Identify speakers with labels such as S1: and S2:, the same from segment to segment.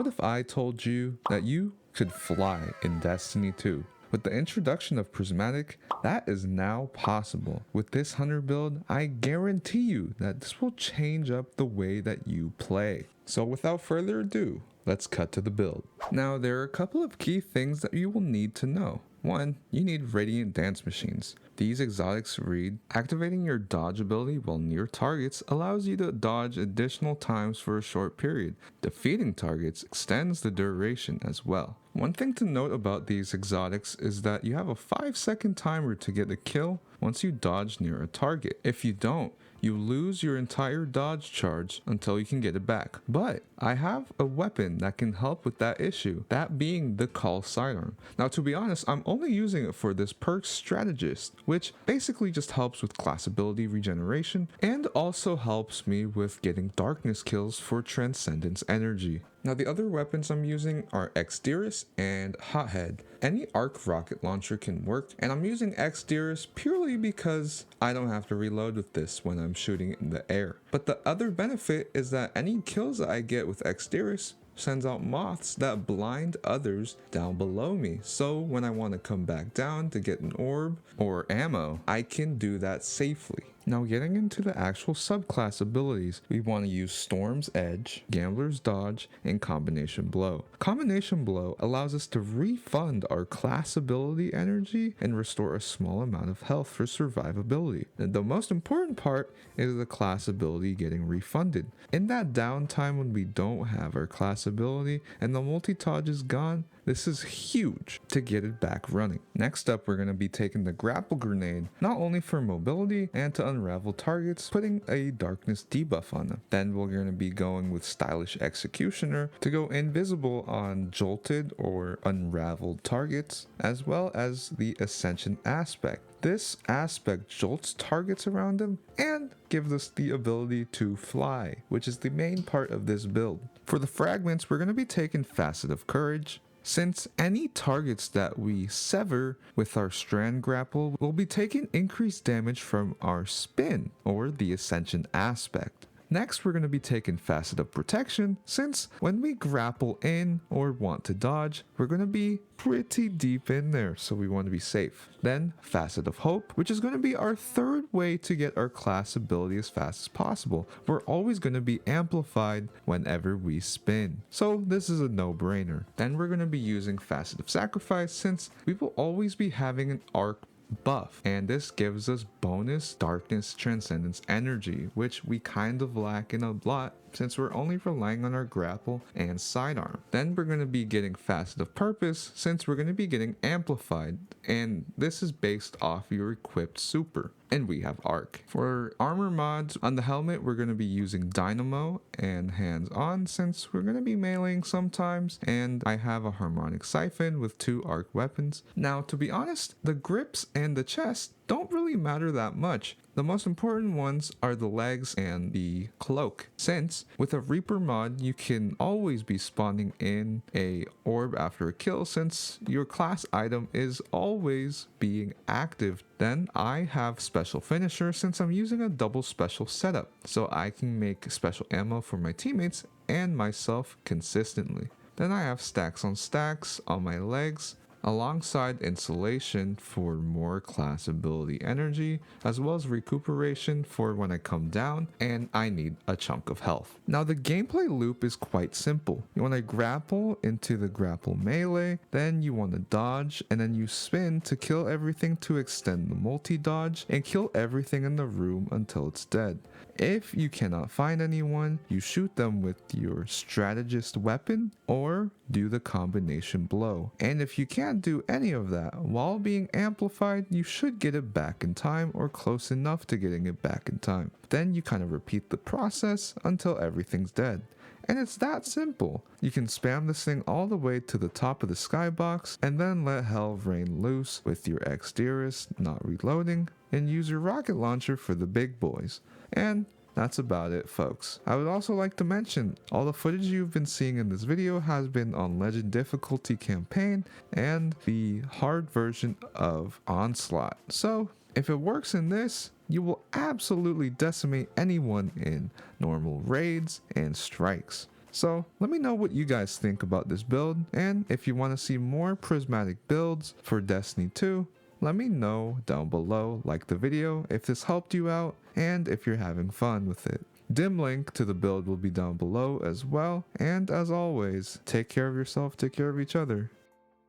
S1: What if I told you that you could fly in Destiny 2? With the introduction of Prismatic, that is now possible. With this hunter build, I guarantee you that this will change up the way that you play. So without further ado, let's cut to the build. Now there are a couple of key things that you will need to know. One, you need Radiant Dance Machines. These exotics read, activating your dodge ability while near targets allows you to dodge additional times for a short period. Defeating targets extends the duration as well. One thing to note about these exotics is that you have a 5-second timer to get a kill once you dodge near a target. If you don't, you lose your entire dodge charge until you can get it back. But I have a weapon that can help with that issue, that being the Call Sidearm. Now to be honest, I'm only using it for this perk Strategist, which basically just helps with class ability regeneration and also helps me with getting darkness kills for Transcendence energy. Now the other weapons I'm using are Exderis and Hothead. Any arc rocket launcher can work, and I'm using Exderis purely because I don't have to reload with this when I'm shooting in the air. But the other benefit is that any kills that I get with Exderis sends out moths that blind others down below me. So when I want to come back down to get an orb or ammo, I can do that safely. Now getting into the actual subclass abilities, we want to use Storm's Edge, Gambler's Dodge, and Combination Blow. Combination Blow allows us to refund our class ability energy and restore a small amount of health for survivability. And the most important part is the class ability getting refunded. In that downtime when we don't have our class ability and the multi-dodge is gone, this is huge to get it back running. Next up, we're going to be taking the Grapple Grenade, not only for mobility and to unravel targets, putting a darkness debuff on them. Then we're going to be going with Stylish Executioner to go invisible on jolted or unraveled targets, as well as the Ascension Aspect. This aspect jolts targets around them and gives us the ability to fly, which is the main part of this build. For the fragments, we're going to be taking Facet of Courage, since any targets that we sever with our strand grapple will be taking increased damage from our spin or the Ascension Aspect. Next, we're going to be taking Facet of Protection, since when we grapple in or want to dodge, we're going to be pretty deep in there, so we want to be safe. Then Facet of Hope, which is going to be our third way to get our class ability as fast as possible. We're always going to be amplified whenever we spin, so this is a no-brainer. Then we're going to be using Facet of Sacrifice, since we will always be having an arc buff, and this gives us bonus darkness transcendence energy, which we kind of lack in a lot since we're only relying on our grapple and sidearm. Then we're going to be getting Facet of Purpose, since we're going to be getting amplified, and this is based off your equipped super. And we have arc. For armor mods, on the helmet we're going to be using Dynamo and Hands On, since we're going to be meleeing sometimes, and I have a Harmonic Siphon with 2 arc weapons. Now to be honest, the grips and the chest don't really matter that much. The most important ones are the legs and the cloak, since with a Reaper mod you can always be spawning in a orb after a kill, since your class item is always being active. Then I have Special Finisher, since I'm using a double special setup, so I can make special ammo for my teammates and myself consistently. Then I have Stacks on Stacks on my legs, alongside Insulation for more class ability energy, as well as recuperation for when I come down and I need a chunk of health. Now the gameplay loop is quite simple. You want to grapple into the grapple melee, then you want to dodge, and then you spin to kill everything to extend the multi-dodge and kill everything in the room until it's dead. If you cannot find anyone, you shoot them with your strategist weapon or do the combination blow. And if you can't do any of that while being amplified, you should get it back in time or close enough to getting it back in time. Then you kind of repeat the process until everything's dead. And it's that simple. You can spam this thing all the way to the top of the skybox and then let hell rain loose with your Exderis not reloading and use your rocket launcher for the big boys. And that's about it, folks. I would also like to mention, all the footage you've been seeing in this video has been on Legend Difficulty Campaign and the hard version of Onslaught. So, if it works in this, you will absolutely decimate anyone in normal raids and strikes. So let me know what you guys think about this build, and if you want to see more Prismatic builds for Destiny 2, let me know down below. Like the video if this helped you out and if you're having fun with it. Dim link to the build will be down below as well, and as always, take care of yourself, take care of each other.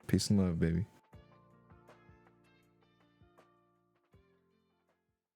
S1: Peace and love, baby.